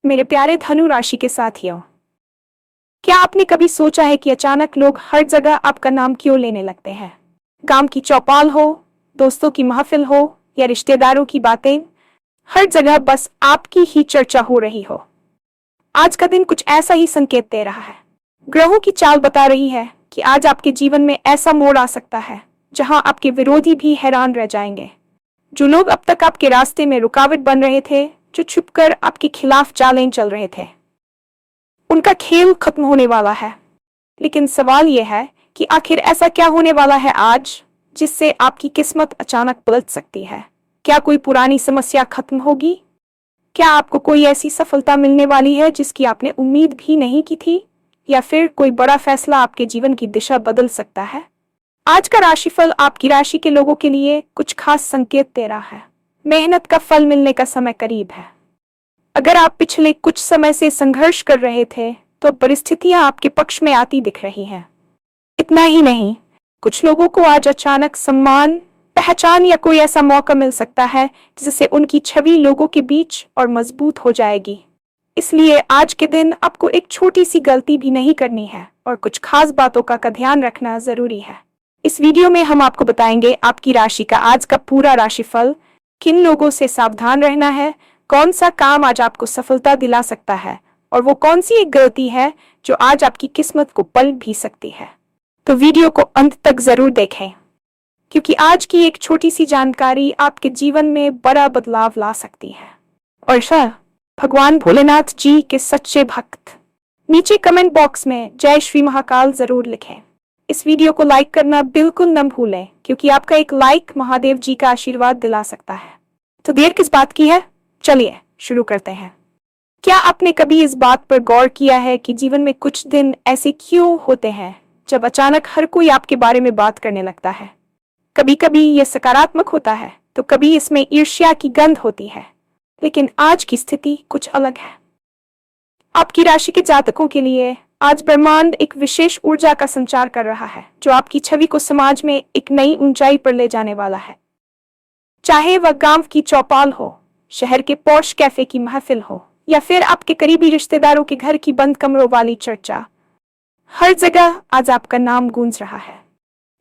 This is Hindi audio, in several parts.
मेरे प्यारे धनु राशि के साथियों, क्या आपने कभी सोचा है कि अचानक लोग हर जगह आपका नाम क्यों लेने लगते हैं? काम की चौपाल हो, दोस्तों की महफिल हो या रिश्तेदारों की बातें, हर जगह बस आपकी ही चर्चा हो रही हो। आज का दिन कुछ ऐसा ही संकेत दे रहा है। ग्रहों की चाल बता रही है कि आज आपके जीवन में ऐसा मोड़ आ सकता है जहां आपके विरोधी भी हैरान रह जाएंगे। जो लोग अब तक आपके रास्ते में रुकावट बन रहे थे, जो छुपकर आपके खिलाफ चालें चल रहे थे, उनका खेल खत्म होने वाला है। लेकिन सवाल यह है कि आखिर ऐसा क्या होने वाला है आज जिससे आपकी किस्मत अचानक पलट सकती है? क्या कोई पुरानी समस्या खत्म होगी? क्या आपको कोई ऐसी सफलता मिलने वाली है जिसकी आपने उम्मीद भी नहीं की थी? या फिर कोई बड़ा फैसला आपके जीवन की दिशा बदल सकता है? आज का राशिफल आपकी राशि के लोगों के लिए कुछ खास संकेत दे रहा है। मेहनत का फल मिलने का समय करीब है। अगर आप पिछले कुछ समय से संघर्ष कर रहे थे तो परिस्थितियां आपके पक्ष में आती दिख रही हैं। इतना ही नहीं, कुछ लोगों को आज अचानक सम्मान, पहचान या कोई ऐसा मौका मिल सकता है जिससे उनकी छवि लोगों के बीच और मजबूत हो जाएगी। इसलिए आज के दिन आपको एक छोटी सी गलती भी नहीं करनी है और कुछ खास बातों का ध्यान रखना जरूरी है। इस वीडियो में हम आपको बताएंगे आपकी राशि का आज का पूरा राशिफल, किन लोगों से सावधान रहना है, कौन सा काम आज आपको सफलता दिला सकता है और वो कौन सी एक गलती है जो आज आपकी किस्मत को पलट भी सकती है। तो वीडियो को अंत तक जरूर देखें, क्योंकि आज की एक छोटी सी जानकारी आपके जीवन में बड़ा बदलाव ला सकती है। और सर, भगवान भोलेनाथ जी के सच्चे भक्त नीचे कमेंट बॉक्स में जय श्री महाकाल जरूर लिखें। इस वीडियो को लाइक करना बिल्कुल न भूलें, क्योंकि आपका एक लाइक महादेव जी का आशीर्वाद दिला सकता है। तो देर किस बात की है, चलिए शुरू करते हैं। क्या आपने कभी इस बात पर गौर किया है कि जीवन में कुछ दिन ऐसे क्यों होते हैं जब अचानक हर कोई आपके बारे में बात करने लगता है? कभी कभी यह सकारात्मक होता है तो कभी इसमें ईर्ष्या की गंध होती है, लेकिन आज की स्थिति कुछ अलग है। आपकी राशि के जातकों के लिए आज ब्रह्मांड एक विशेष ऊर्जा का संचार कर रहा है जो आपकी छवि को समाज में एक नई ऊंचाई पर ले जाने वाला है। चाहे वह गांव की चौपाल हो, शहर के पॉश कैफे की महफिल हो या फिर आपके करीबी रिश्तेदारों के घर की बंद कमरों वाली चर्चा, हर जगह आज आपका नाम गूंज रहा है।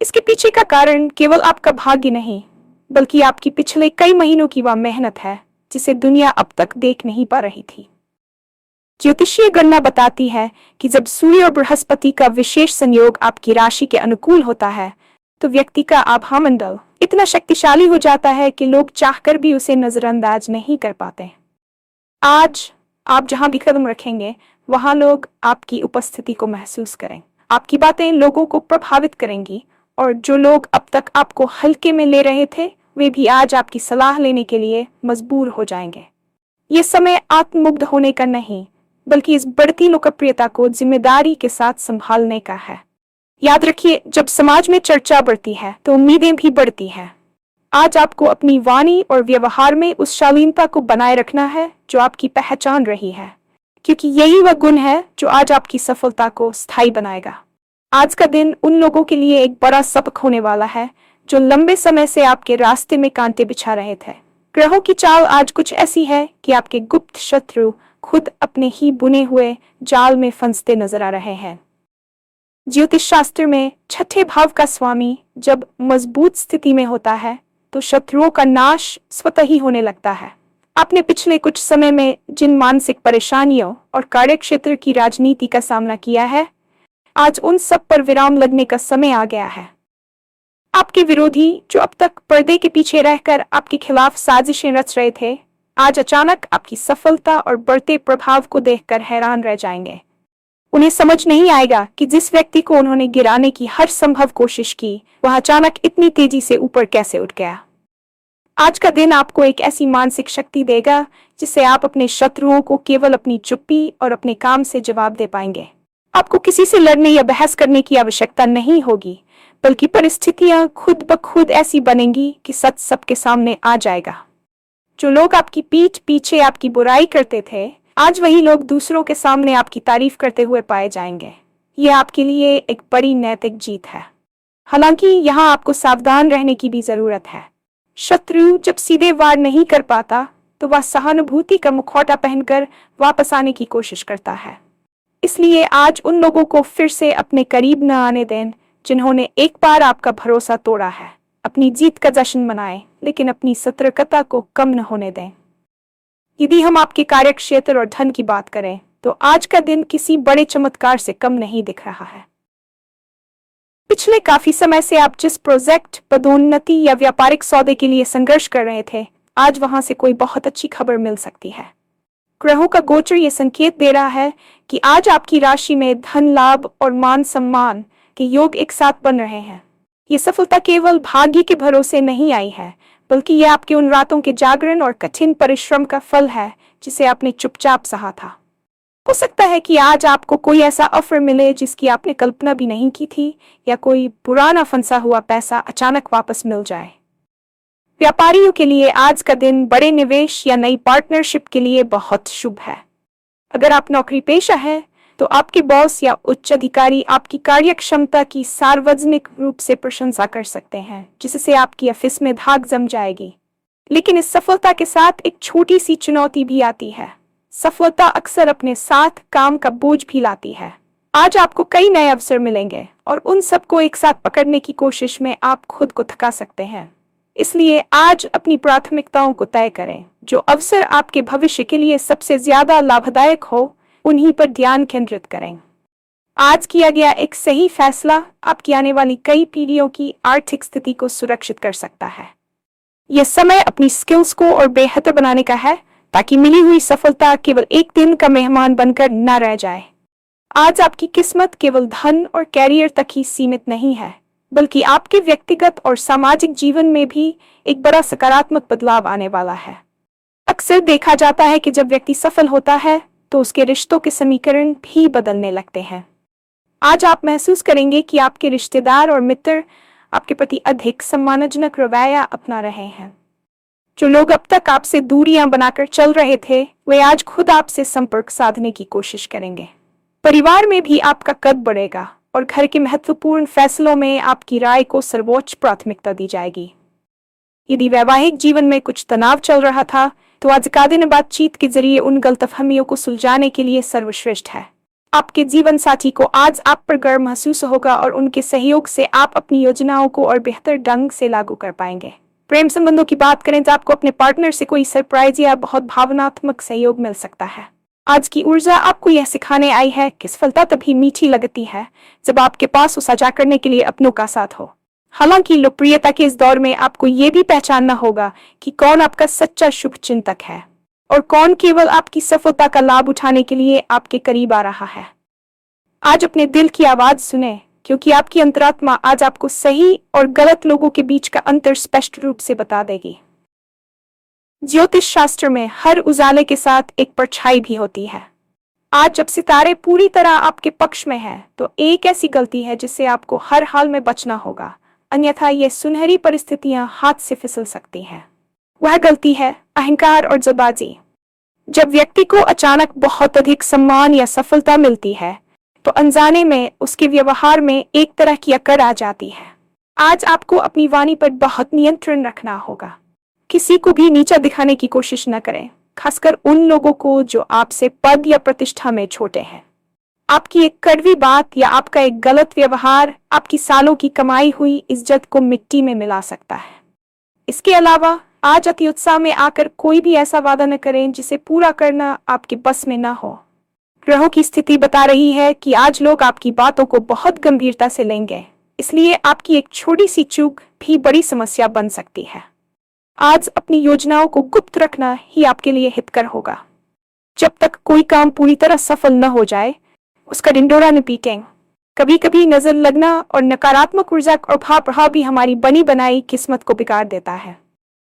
इसके पीछे का कारण केवल आपका भाग्य नहीं, बल्कि आपकी पिछले कई महीनों की वह मेहनत है जिसे दुनिया अब तक देख नहीं पा रही थी। ज्योतिषीय गणना बताती है कि जब सूर्य और बृहस्पति का विशेष संयोग आपकी राशि के अनुकूल होता है तो व्यक्ति का आभा मंडल इतना शक्तिशाली हो जाता है कि लोग चाहकर भी उसे नजरअंदाज नहीं कर पाते। आज आप जहां भी कदम रखेंगे वहां लोग आपकी उपस्थिति को महसूस करें। आपकी बातें लोगों को प्रभावित करेंगी और जो लोग अब तक आपको हल्के में ले रहे थे वे भी आज आपकी सलाह लेने के लिए मजबूर हो जाएंगे। ये समय आत्ममुग्ध होने का नहीं, बल्कि इस बढ़ती लोकप्रियता को जिम्मेदारी के साथ संभालने का है। याद रखिए, जब समाज में चर्चा बढ़ती है तो उम्मीदें भी बढ़ती हैं। आज आपको अपनी वाणी और व्यवहार में उस शालीनता को बनाए रखना है जो आपकी पहचान रही है, क्योंकि यही वह गुण है जो आज आपकी सफलता को स्थायी बनाएगा। आज का दिन उन लोगों के लिए एक बड़ा सबक होने वाला है जो लंबे समय से आपके रास्ते में कांटे बिछा रहे थे। ग्रहों की चाल आज कुछ ऐसी है कि आपके गुप्त शत्रु खुद अपने ही बुने हुए जाल में फंसते नजर आ रहे हैं। ज्योतिष शास्त्र में छठे भाव का स्वामी जब मजबूत स्थिति में होता है तो शत्रुओं का नाश स्वतः ही होने लगता है। आपने पिछले कुछ समय में जिन मानसिक परेशानियों और कार्यक्षेत्र की राजनीति का सामना किया है, आज उन सब पर विराम लगने का समय आ गया है। आपके विरोधी जो अब तक पर्दे के पीछे रहकर आपके खिलाफ साजिशें रच रहे थे, आज अचानक आपकी सफलता और बढ़ते प्रभाव को देखकर हैरान रह जाएंगे। उन्हें समझ नहीं आएगा कि जिस व्यक्ति को उन्होंने गिराने की हर संभव कोशिश की, वह अचानक इतनी तेजी से ऊपर कैसे उठ गया। आज का दिन आपको एक ऐसी मानसिक शक्ति देगा जिससे आप अपने शत्रुओं को केवल अपनी चुप्पी और अपने काम से जवाब दे पाएंगे। आपको किसी से लड़ने या बहस करने की आवश्यकता नहीं होगी, बल्कि परिस्थितियां खुद ब खुद ऐसी बनेंगी कि सच सबके सामने आ जाएगा। जो लोग आपकी पीठ पीछे आपकी बुराई करते थे, आज वही लोग दूसरों के सामने आपकी तारीफ करते हुए पाए जाएंगे। यह आपके लिए एक बड़ी नैतिक जीत है। हालांकि यहाँ आपको सावधान रहने की भी जरूरत है। शत्रु जब सीधे वार नहीं कर पाता तो वह सहानुभूति का मुखौटा पहनकर वापस आने की कोशिश करता है। इसलिए आज उन लोगों को फिर से अपने करीब न आने दें जिन्होंने एक बार आपका भरोसा तोड़ा है। अपनी जीत का जश्न मनाएं, लेकिन अपनी सतर्कता को कम न होने दें। यदि हम आपके कार्यक्षेत्र और धन की बात करें तो आज का दिन किसी बड़े चमत्कार से कम नहीं दिख रहा है। पिछले काफी समय से आप जिस प्रोजेक्ट, पदोन्नति या व्यापारिक सौदे के लिए संघर्ष कर रहे थे, आज वहां से कोई बहुत अच्छी खबर मिल सकती है। ग्रहों का गोचर ये संकेत दे रहा है कि आज आपकी राशि में धन लाभ और मान सम्मान के योग एक साथ बन रहे हैं। ये सफलता केवल भाग्य के भरोसे नहीं आई है, बल्कि यह आपके उन रातों के जागरण और कठिन परिश्रम का फल है जिसे आपने चुपचाप सहा था। हो सकता है कि आज आपको कोई ऐसा ऑफर मिले जिसकी आपने कल्पना भी नहीं की थी, या कोई पुराना फंसा हुआ पैसा अचानक वापस मिल जाए। व्यापारियों के लिए आज का दिन बड़े निवेश या नई पार्टनरशिप के लिए बहुत शुभ है। अगर आप नौकरी पेशा है तो आपके बॉस या उच्च अधिकारी आपकी कार्यक्षमता की सार्वजनिक रूप से प्रशंसा कर सकते हैं, जिससे आपकी ऑफिस में धाक जम जाएगी। लेकिन इस सफलता के साथ एक छोटी सी चुनौती भी आती है। सफलता अक्सर अपने साथ काम का बोझ भी लाती है। आज आपको कई नए अवसर मिलेंगे और उन सबको एक साथ पकड़ने की कोशिश में आप खुद को थका सकते हैं। इसलिए आज अपनी प्राथमिकताओं को तय करें। जो अवसर आपके भविष्य के लिए सबसे ज्यादा लाभदायक हो, उन्हीं पर ध्यान केंद्रित करें। आज किया गया एक सही फैसला आपकी आने वाली कई पीढ़ियों की आर्थिक स्थिति को सुरक्षित कर सकता है। यह समय अपनी स्किल्स को और बेहतर बनाने का है, ताकि मिली हुई सफलता केवल एक दिन का मेहमान बनकर न रह जाए। आज आपकी किस्मत केवल धन और कैरियर तक ही सीमित नहीं है, बल्कि आपके व्यक्तिगत और सामाजिक जीवन में भी एक बड़ा सकारात्मक बदलाव आने वाला है। अक्सर देखा जाता है कि जब व्यक्ति सफल होता है तो उसके रिश्तों के समीकरण भी बदलने लगते हैं। आज आप महसूस करेंगे कि आपके रिश्तेदार और मित्र आपके प्रति अधिक सम्मानजनक रवैया अपना रहे हैं। जो लोग अब तक आपसे दूरियां बनाकर चल रहे थे, वे आज खुद आपसे संपर्क साधने की कोशिश करेंगे। परिवार में भी आपका कद बढ़ेगा और घर के महत्वपूर्ण फैसलों में आपकी राय को सर्वोच्च प्राथमिकता दी जाएगी। यदि वैवाहिक जीवन में कुछ तनाव चल रहा था, तो आज का दिन बातचीत के जरिए उन गलतफहमियों को सुलझाने के लिए सर्वश्रेष्ठ है। आपके जीवन साथी को आज आप पर गर्व महसूस होगा और उनके सहयोग से आप अपनी योजनाओं को और बेहतर ढंग से लागू कर पाएंगे। प्रेम संबंधों की बात करें तो आपको अपने पार्टनर से कोई सरप्राइज या बहुत भावनात्मक सहयोग मिल सकता है। आज की ऊर्जा आपको यह सिखाने आई है कि सफलता तभी मीठी लगती है जब आपके पास वो साझा करने के लिए अपनों का साथ हो। हालांकि लोकप्रियता के इस दौर में आपको ये भी पहचानना होगा कि कौन आपका सच्चा शुभचिंतक है और कौन केवल आपकी सफलता का लाभ उठाने के लिए आपके करीब आ रहा है। आज अपने दिल की आवाज सुने, क्योंकि आपकी अंतरात्मा आज आपको सही और गलत लोगों के बीच का अंतर स्पष्ट रूप से बता देगी। ज्योतिष शास्त्र में हर उजाले के साथ एक परछाई भी होती है। आज जब सितारे पूरी तरह आपके पक्ष में हैं, तो एक ऐसी गलती है जिससे आपको हर हाल में बचना होगा, अन्यथा ये सुनहरी परिस्थितियां हाथ से फिसल सकती हैं। वह गलती है अहंकार और जल्दबाजी। जब व्यक्ति को अचानक बहुत अधिक सम्मान या सफलता मिलती है, तो अनजाने में उसके व्यवहार में एक तरह की अकड़ आ जाती है। आज आपको अपनी वाणी पर बहुत नियंत्रण रखना होगा। किसी को भी नीचा दिखाने की कोशिश न करें, खासकर उन लोगों को जो आपसे पद या प्रतिष्ठा में छोटे हैं। आपकी एक कड़वी बात या आपका एक गलत व्यवहार आपकी सालों की कमाई हुई इज्जत को मिट्टी में मिला सकता है। इसके अलावा आज अति उत्साह में आकर कोई भी ऐसा वादा न करें जिसे पूरा करना आपके बस में न हो। ग्रहों की स्थिति बता रही है कि आज लोग आपकी बातों को बहुत गंभीरता से लेंगे, इसलिए आपकी एक छोटी सी चूक भी बड़ी समस्या बन सकती है। आज अपनी योजनाओं को गुप्त रखना ही आपके लिए हितकर होगा। जब तक कोई काम पूरी तरह सफल न हो जाए, उसका ढिंढोरा न पीटें। कभी कभी नजर लगना और नकारात्मक ऊर्जा और प्रभाव भी हमारी बनी बनाई किस्मत को बिगाड़ देता है।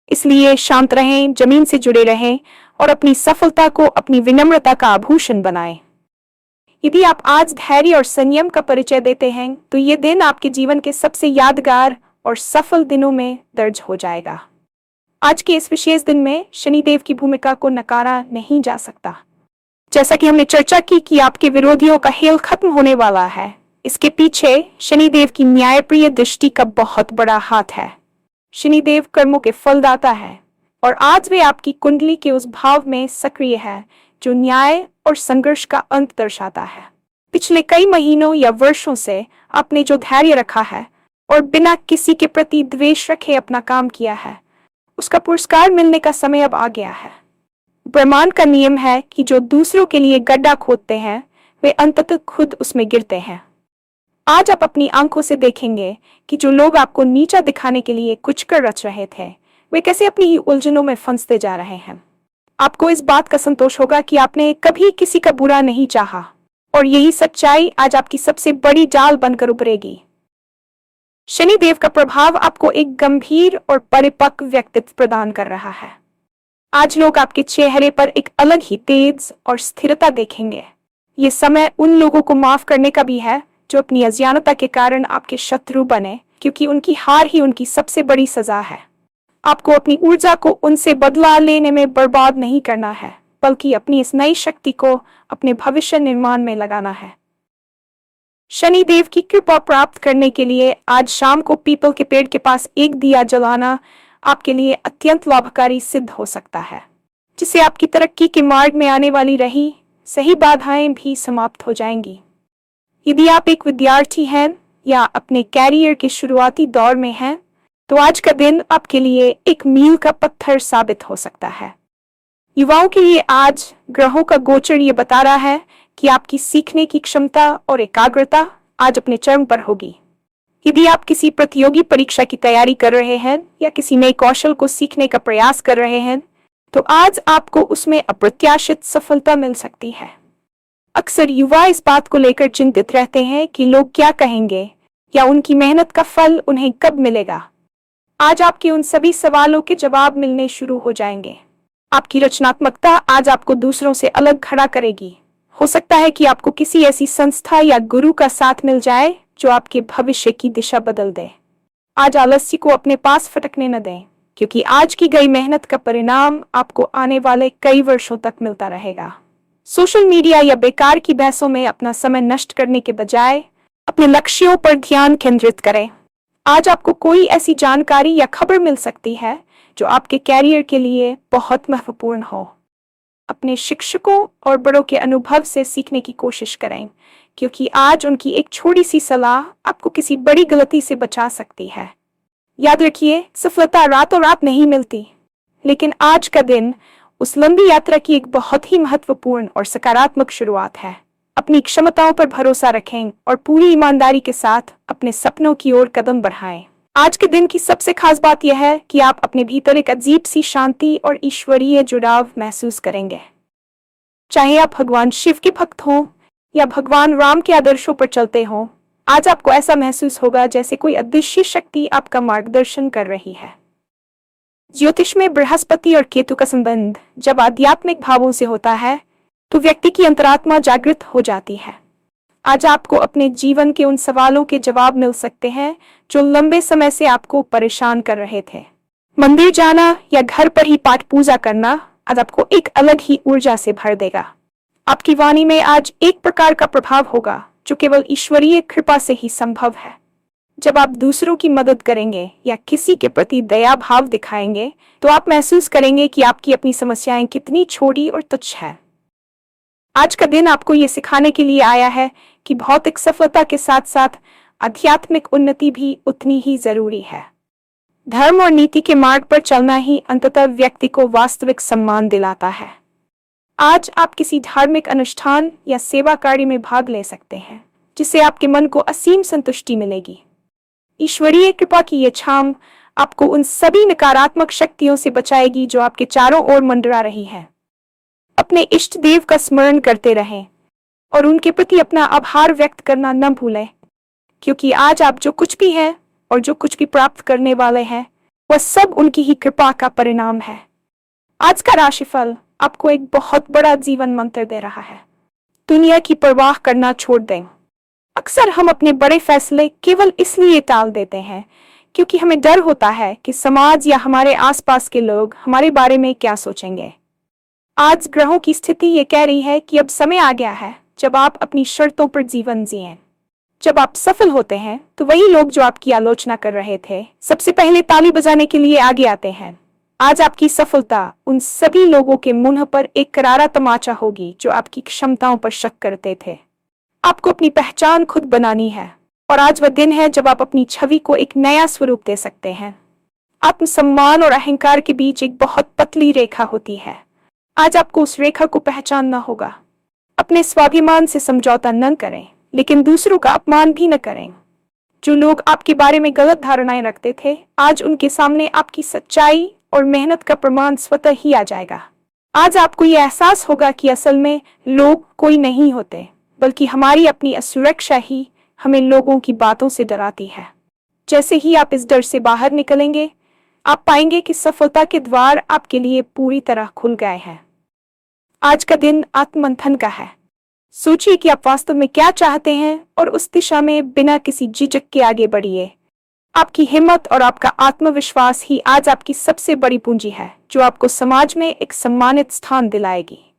इसलिए शांत रहें, जमीन से जुड़े रहें और अपनी सफलता को अपनी विनम्रता का आभूषण बनाएं। यदि आप आज धैर्य और संयम का परिचय देते हैं, तो ये दिन आपके जीवन के सबसे यादगार और सफल दिनों में दर्ज हो जाएगा। आज के इस विशेष दिन में शनिदेव की भूमिका को नकारा नहीं जा सकता। जैसा कि हमने चर्चा की कि आपके विरोधियों का खेल खत्म होने वाला है, इसके पीछे शनिदेव की न्यायप्रिय दृष्टि का बहुत बड़ा हाथ है। शनिदेव कर्मों के फलदाता है, और आज वे आपकी कुंडली के उस भाव में सक्रिय है जो न्याय और संघर्ष का अंत दर्शाता है। पिछले कई महीनों या वर्षों से आपने जो धैर्य रखा है और बिना किसी के प्रति द्वेष रखे अपना काम किया है, उसका पुरस्कार मिलने का समय अब आ गया है। ब्रह्मांड का नियम है कि जो दूसरों के लिए गड्ढा खोदते हैं वे अंततः खुद उसमें गिरते हैं। आज आप अपनी आंखों से देखेंगे कि जो लोग आपको नीचा दिखाने के लिए कुछ कर रच रहे थे वे कैसे अपनी ही उलझनों में फंसते जा रहे हैं। आपको इस बात का संतोष होगा कि आपने कभी किसी का बुरा नहीं चाहा और यही सच्चाई आज आपकी सबसे बड़ी जाल बनकर उभरेगी। शनिदेव का प्रभाव आपको एक गंभीर और परिपक्व व्यक्तित्व प्रदान कर रहा है। आज लोग आपके चेहरे पर एक अलग ही तेज और स्थिरता देखेंगे। ये समय उन लोगों को माफ करने का भी है जो अपनी अज्ञानता के कारण आपके शत्रु बने, क्योंकि उनकी हार ही उनकी सबसे बड़ी सजा है। आपको अपनी ऊर्जा को उनसे बदला लेने में बर्बाद नहीं करना है, बल्कि अपनी इस नई शक्ति को अपने भविष्य निर्माण में लगाना है। शनिदेव की कृपा प्राप्त करने के लिए आज शाम को पीपल के पेड़ के पास एक दिया जलाना आपके लिए अत्यंत लाभकारी सिद्ध हो सकता है, जिससे आपकी तरक्की के मार्ग में आने वाली रही सही बाधाएं भी समाप्त हो जाएंगी। यदि आप एक विद्यार्थी हैं या अपने कैरियर के शुरुआती दौर में हैं, तो आज का दिन आपके लिए एक मील का पत्थर साबित हो सकता है। युवाओं के लिए आज ग्रहों का गोचर ये बता रहा है कि आपकी सीखने की क्षमता और एकाग्रता आज अपने चरम पर होगी। यदि आप किसी प्रतियोगी परीक्षा की तैयारी कर रहे हैं या किसी नए कौशल को सीखने का प्रयास कर रहे हैं, तो आज आपको उसमें अप्रत्याशित सफलता मिल सकती है। अक्सर युवा इस बात को लेकर चिंतित रहते हैं कि लोग क्या कहेंगे या उनकी मेहनत का फल उन्हें कब मिलेगा। आज आपके उन सभी सवालों के जवाब मिलने शुरू हो जाएंगे। आपकी रचनात्मकता आज आपको दूसरों से अलग खड़ा करेगी। हो सकता है कि आपको किसी ऐसी संस्था या गुरु का साथ मिल जाए जो आपके भविष्य की दिशा बदल दे। आज आलस्य को अपने पास फटकने न दें, क्योंकि आज की गई मेहनत का परिणाम आपको आने वाले कई वर्षों तक मिलता रहेगा। सोशल मीडिया या बेकार की बहसों में अपना समय नष्ट करने के बजाय अपने लक्ष्यों पर ध्यान केंद्रित करें। आज आपको कोई ऐसी जानकारी या खबर मिल सकती है जो आपके कैरियर के लिए बहुत महत्वपूर्ण हो। अपने शिक्षकों और बड़ों के अनुभव से सीखने की कोशिश करें, क्योंकि आज उनकी एक छोटी सी सलाह आपको किसी बड़ी गलती से बचा सकती है। याद रखिए, सफलता रातों रात नहीं मिलती, लेकिन आज का दिन उस लंबी यात्रा की एक बहुत ही महत्वपूर्ण और सकारात्मक शुरुआत है। अपनी क्षमताओं पर भरोसा रखें और पूरी ईमानदारी के साथ अपने सपनों की ओर कदम बढ़ाएं। आज के दिन की सबसे खास बात यह है कि आप अपने भीतर एक अजीब सी शांति और ईश्वरीय जुड़ाव महसूस करेंगे। चाहे आप भगवान शिव के भक्त हों या भगवान राम के आदर्शों पर चलते हों, आज आपको ऐसा महसूस होगा जैसे कोई अदृश्य शक्ति आपका मार्गदर्शन कर रही है। ज्योतिष में बृहस्पति और केतु का संबंध जब आध्यात्मिक भावों से होता है तो व्यक्ति की अंतरात्मा जागृत हो जाती है। आज आपको अपने जीवन के उन सवालों के जवाब मिल सकते हैं जो लंबे समय से आपको परेशान कर रहे थे। मंदिर जाना या घर पर ही पाठ पूजा करना आज आपको एक अलग ही ऊर्जा से भर देगा। आपकी वाणी में आज एक प्रकार का प्रभाव होगा जो केवल ईश्वरीय कृपा से ही संभव है। जब आप दूसरों की मदद करेंगे या किसी के प्रति दया भाव दिखाएंगे, तो आप महसूस करेंगे कि आपकी अपनी समस्याएं कितनी छोटी और तुच्छ है। आज का दिन आपको ये सिखाने के लिए आया है कि भौतिक सफलता के साथ साथ आध्यात्मिक उन्नति भी उतनी ही जरूरी है। धर्म और नीति के मार्ग पर चलना ही अंततः व्यक्ति को वास्तविक सम्मान दिलाता है। आज आप किसी धार्मिक अनुष्ठान या सेवा कार्य में भाग ले सकते हैं, जिससे आपके मन को असीम संतुष्टि मिलेगी। ईश्वरीय कृपा की ये छाम आपको उन सभी नकारात्मक शक्तियों से बचाएगी जो आपके चारों ओर मंडरा रही है। अपने इष्ट देव का स्मरण करते रहें और उनके प्रति अपना आभार व्यक्त करना न भूलें, क्योंकि आज आप जो कुछ भी हैं और जो कुछ भी प्राप्त करने वाले हैं वह सब उनकी ही कृपा का परिणाम है। आज का राशिफल आपको एक बहुत बड़ा जीवन मंत्र दे रहा है। दुनिया की परवाह करना छोड़ दें। अक्सर हम अपने बड़े फैसले केवल इसलिए टाल देते हैं क्योंकि हमें डर होता है कि समाज या हमारे आसपास के लोग हमारे बारे में क्या सोचेंगे। आज ग्रहों की स्थिति ये कह रही है कि अब समय आ गया है जब आप अपनी शर्तों पर जीवन जिएं। जब आप सफल होते हैं तो वही लोग जो आपकी आलोचना कर रहे थे सबसे पहले ताली बजाने के लिए आगे आते हैं। आज आपकी सफलता उन सभी लोगों के मुंह पर एक करारा तमाचा होगी जो आपकी क्षमताओं पर शक करते थे। आपको अपनी पहचान खुद बनानी है और आज वह दिन है जब आप अपनी छवि को एक नया स्वरूप दे सकते हैं। आत्मसम्मान और अहंकार के बीच एक बहुत पतली रेखा होती है। आज आपको उस रेखा को पहचानना होगा। अपने स्वाभिमान से समझौता न करें, लेकिन दूसरों का अपमान भी न करें। जो लोग आपके बारे में गलत धारणाएं रखते थे, आज उनके सामने आपकी सच्चाई और मेहनत का प्रमाण स्वतः ही आ जाएगा। आज आपको यह एहसास होगा कि असल में लोग कोई नहीं होते, बल्कि हमारी अपनी असुरक्षा ही हमें लोगों की बातों से डराती है। जैसे ही आप इस डर से बाहर निकलेंगे, आप पाएंगे कि सफलता के द्वार आपके लिए पूरी तरह खुल गए हैं। आज का दिन आत्ममंथन का है। सोचिए कि आप वास्तव में क्या चाहते हैं और उस दिशा में बिना किसी झिझक के आगे बढ़िए। आपकी हिम्मत और आपका आत्मविश्वास ही आज आपकी सबसे बड़ी पूंजी है, जो आपको समाज में एक सम्मानित स्थान दिलाएगी।